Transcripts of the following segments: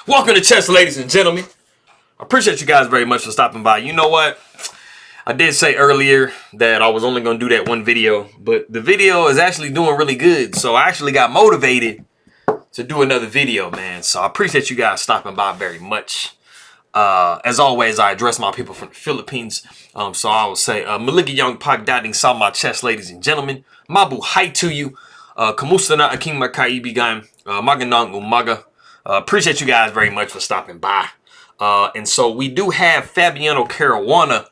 Welcome to chess, ladies and gentlemen. I appreciate you guys very much for stopping by. You know what? I did say earlier that I was only going to do that one video, but the video is actually doing really good. So I actually got motivated to do another video, man. So I appreciate you guys stopping by very much. As always, I address my people from the Philippines. So I will say, Maligi Young Pag dating sa my chess, ladies and gentlemen. Mabu hi to you. Kamusta na aking mga kaibigan. Magandang umaga. Appreciate you guys very much for stopping by. And so we do have Fabiano Caruana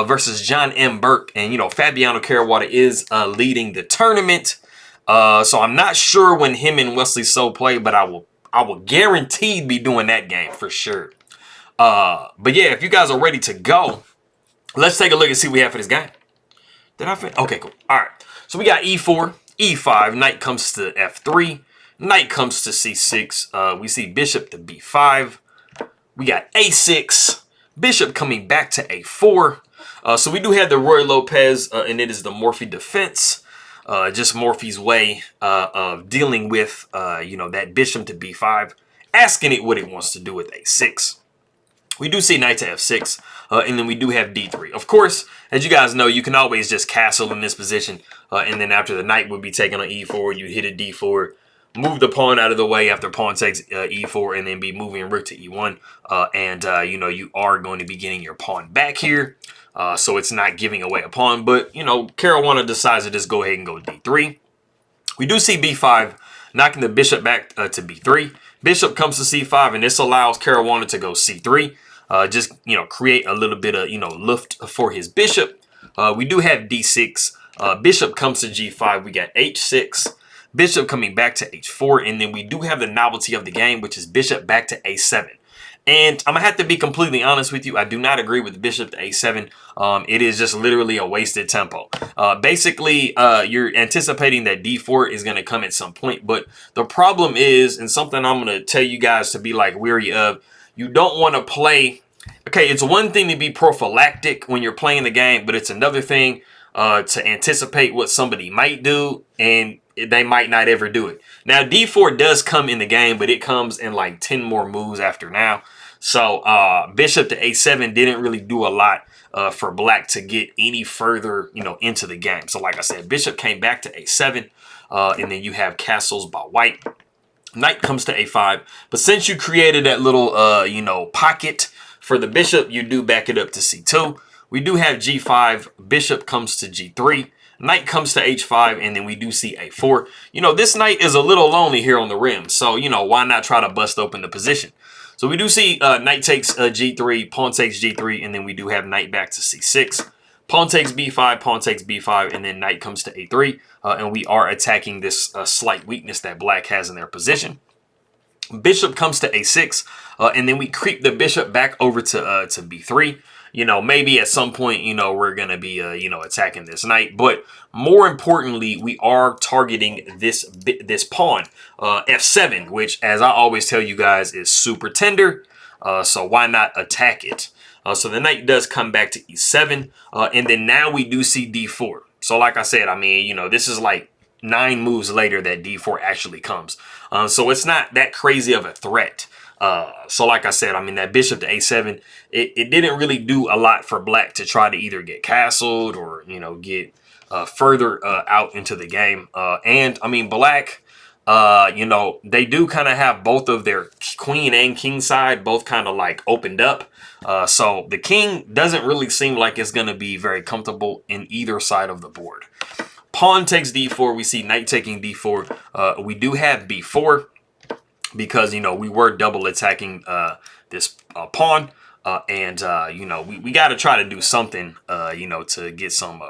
versus John M. Burke. And, you know, Fabiano Caruana is leading the tournament. So I'm not sure when him and Wesley So play, but I will guaranteed be doing that game for sure. But yeah, if you guys are ready to go, let's take a look and see what we have for this game. Did I finish? Okay, cool. All right. So we got E4, E5, knight comes to F3, knight comes to C6. We see bishop to B5. We got A6, bishop coming back to A4. So we do have the Roy Lopez, and it is the Morphy defense. Just Morphy's way of dealing with, you know, that bishop to B5, asking it what it wants to do with A6. We do see knight to F6, and then we do have D3. Of course, as you guys know, you can always just castle in this position, and then after the knight would be taken on E4, you hit a D4, move the pawn out of the way after pawn takes E4, and then be moving rook to E1, and you know, you are going to be getting your pawn back here, so it's not giving away a pawn, but, you know, Caruana decides to just go ahead and go D3. We do see B5 knocking the bishop back to B3. Bishop comes to C5, and this allows Caruana to go C3. Just, you know, create a little bit of, you know, lift for his bishop. We do have D6. Bishop comes to G5. We got H6. Bishop coming back to H4. And then we do have the novelty of the game, which is bishop back to A7. And I'm going to have to be completely honest with you. I do not agree with bishop to A7. It is just literally a wasted tempo. Basically, you're anticipating that D4 is going to come at some point. But the problem is, and something I'm going to tell you guys to be like weary of, you don't want to play. Okay, it's one thing to be prophylactic when you're playing the game, but it's another thing to anticipate what somebody might do, and they might not ever do it. Now, D4 does come in the game, but it comes in like 10 more moves after now. So bishop to A7 didn't really do a lot for black to get any further, you know, into the game. So like I said, bishop came back to A7, and then you have castles by white. Knight comes to A5. But since you created that little, you know, pocket for the bishop, you do back it up to C2. We do have G5. Bishop comes to G3. Knight comes to H5, and then we do see A4. You know, this knight is a little lonely here on the rim, so, you know, why not try to bust open the position? So we do see knight takes G3, pawn takes G3, and then we do have knight back to C6. Pawn takes B5, pawn takes B5, and then knight comes to A3, and we are attacking this slight weakness that black has in their position. Bishop comes to A6, and then we creep the bishop back over to B3. You know, maybe at some point, you know, we're going to be, you know, attacking this knight. But more importantly, we are targeting this pawn, F7, which, as I always tell you guys, is super tender. So why not attack it? So the knight does come back to E7. And then now we do see D4. So like I said, I mean, you know, this is like 9 moves later that D4 actually comes. So it's not that crazy of a threat. So like I said, I mean, that bishop to A7, it didn't really do a lot for black to try to either get castled or, you know, get further out into the game. And I mean, black, you know, they do kind of have both of their queen and king side both kind of like opened up. So the king doesn't really seem like it's going to be very comfortable in either side of the board. Pawn takes D4. We see knight taking D4. We do have B4. Because, you know, we were double attacking this pawn. And, you know, we got to try to do something, you know, to get some,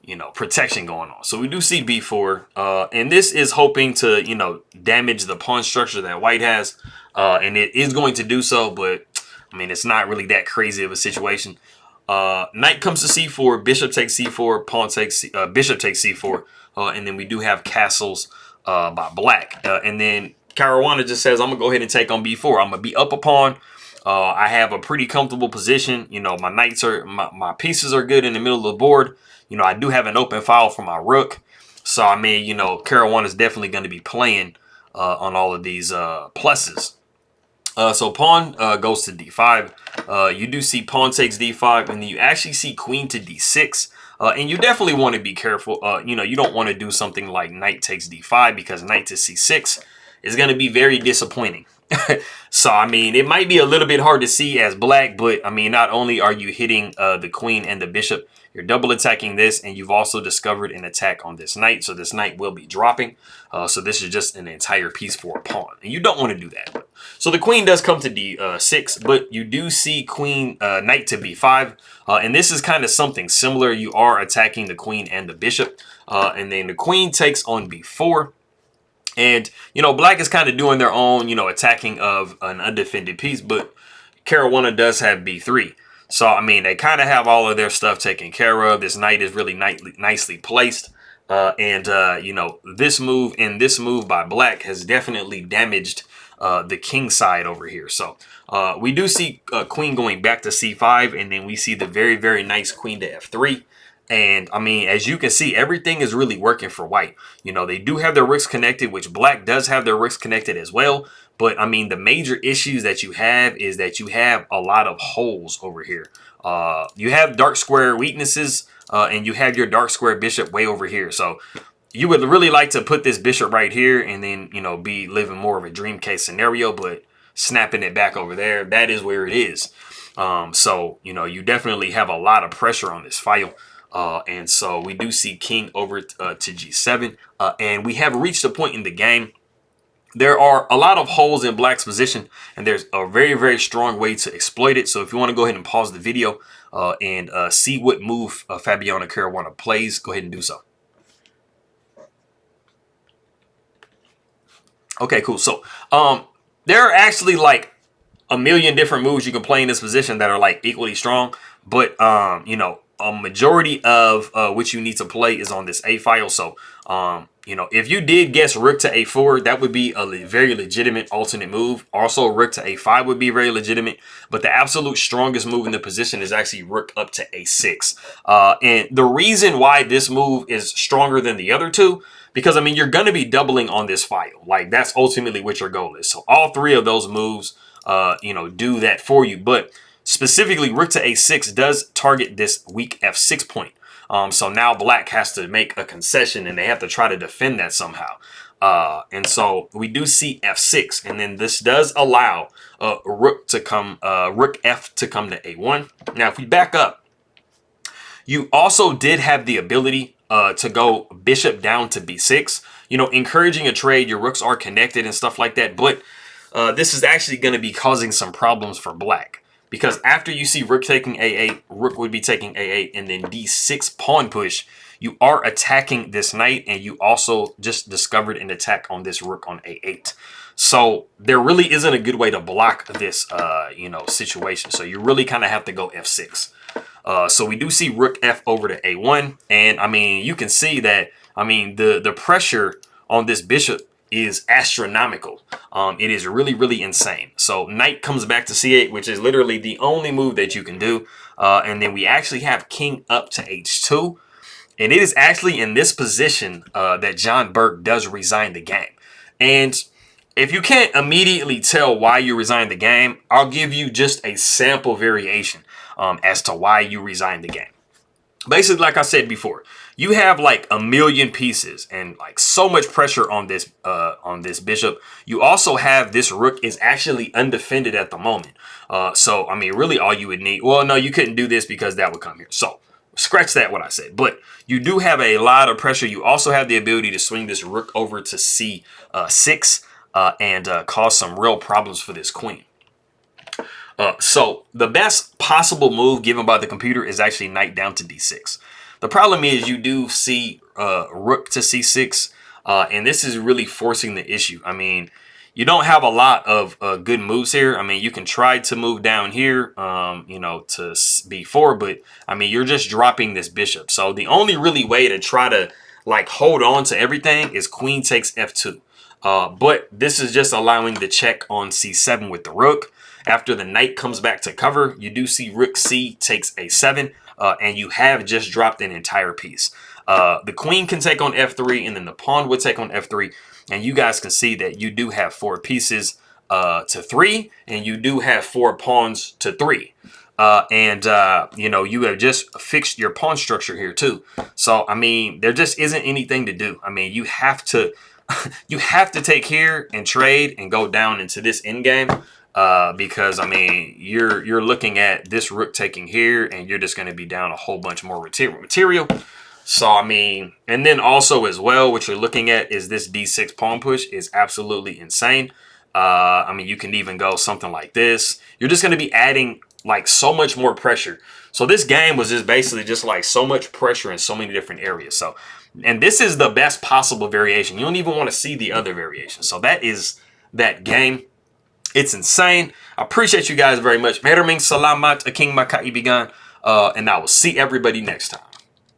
you know, protection going on. So we do see B4. And this is hoping to, you know, damage the pawn structure that white has. And it is going to do so. But, I mean, it's not really that crazy of a situation. Knight comes to C4. Bishop takes C4. Pawn takes, bishop takes C4. And then we do have castles by black. And then Caruana just says, I'm going to go ahead and take on B4. I'm going to be up a pawn. I have a pretty comfortable position. You know, my knights are, my pieces are good in the middle of the board. You know, I do have an open file for my rook. So, I mean, you know, Caruana is definitely going to be playing on all of these pluses. So pawn goes to d5. You do see pawn takes d5, and then you actually see queen to d6. And you definitely want to be careful. You know, you don't want to do something like knight takes d5, because knight to c6 is going to be very disappointing. So, I mean, it might be a little bit hard to see as black, but I mean, not only are you hitting the queen and the bishop, you're double attacking this, and you've also discovered an attack on this knight. So this knight will be dropping. So this is just an entire piece for a pawn, and you don't want to do that. So the queen does come to d6, but you do see queen knight to b5, and this is kind of something similar. You are attacking the queen and the bishop, and then the queen takes on b4. And, you know, black is kind of doing their own, you know, attacking of an undefended piece, but Caruana does have b3. So, I mean, they kind of have all of their stuff taken care of. This knight is really nicely placed. You know, this move and this move by black has definitely damaged the king side over here. So, we do see queen going back to c5, and then we see the very nice queen to f3. And I mean, as you can see, everything is really working for white. You know, they do have their rooks connected, which black does have their rooks connected as well. But I mean, the major issues that you have is that you have a lot of holes over here. You have dark square weaknesses, and you have your dark square bishop way over here. So you would really like to put this bishop right here and then, you know, be living more of a dream case scenario, but snapping it back over there, that is where it is. So, you know, you definitely have a lot of pressure on this file. And so we do see king over to g7, and we have reached a point in the game. There are a lot of holes in black's position, and there's a very strong way to exploit it. So if you want to go ahead and pause the video and see what move Fabiano Caruana plays, go ahead and do so. Okay, cool. So there are actually like a million different moves you can play in this position that are like equally strong, but you know, a majority of what you need to play is on this A file. So, you know, if you did guess rook to A4, that would be a very legitimate alternate move. Also, rook to A5 would be very legitimate. But the absolute strongest move in the position is actually rook up to A6. And the reason why this move is stronger than the other two, because, I mean, you're going to be doubling on this file. Like, that's ultimately what your goal is. So all three of those moves, you know, do that for you. But specifically, rook to a6 does target this weak f6 point. So now black has to make a concession, and they have to try to defend that somehow. And so we do see f6, and then this does allow rook f to come to a1. Now, if we back up, you also did have the ability to go bishop down to b6, you know, encouraging a trade. Your rooks are connected and stuff like that. But this is actually going to be causing some problems for black. Because after you see rook taking a8, rook would be taking a8, and then d6 pawn push, you are attacking this knight, and you also just discovered an attack on this rook on a8. So there really isn't a good way to block this, you know, situation. So you really kind of have to go f6. So we do see rook f over to a1, and I mean, you can see that, I mean, the pressure on this bishop is astronomical. It is really insane. So knight comes back to c8, which is literally the only move that you can do. And then we actually have king up to h2. And it is actually in this position that John Burke does resign the game. And if you can't immediately tell why you resign the game, I'll give you just a sample variation as to why you resign the game. Basically, like I said before, you have like a million pieces and like so much pressure on this bishop. You also have this rook is actually undefended at the moment. So, I mean, really all you would need. Well, no, you couldn't do this because that would come here. So scratch that, what I said. But you do have a lot of pressure. You also have the ability to swing this rook over to c6 and cause some real problems for this queen. So the best possible move given by the computer is actually knight down to d6. The problem is you do see rook to c6, and this is really forcing the issue. I mean, you don't have a lot of good moves here. I mean, you can try to move down here, you know, to b4, but I mean, you're just dropping this bishop. So the only really way to try to like hold on to everything is queen takes f2. But this is just allowing the check on c7 with the rook. After the knight comes back to cover, you do see rook c takes a7, and you have just dropped an entire piece. The queen can take on f3, and then the pawn would take on f3. And you guys can see that you do have 4 pieces to 3, and you do have 4 pawns to 3. You know, you have just fixed your pawn structure here too. So, I mean, there just isn't anything to do. I mean, you have to, you have to take here and trade and go down into this end game. Because I mean, you're looking at this rook taking here, and you're just going to be down a whole bunch more material. So, I mean, and then also as well, what you're looking at is this d6 pawn push is absolutely insane. I mean, you can even go something like this. You're just going to be adding like so much more pressure. So this game was just basically just like so much pressure in so many different areas. So, and this is the best possible variation. You don't even want to see the other variations. So that is that game. It's insane. I appreciate you guys very much. Maraming salamat aking makaibigan. And I will see everybody next time.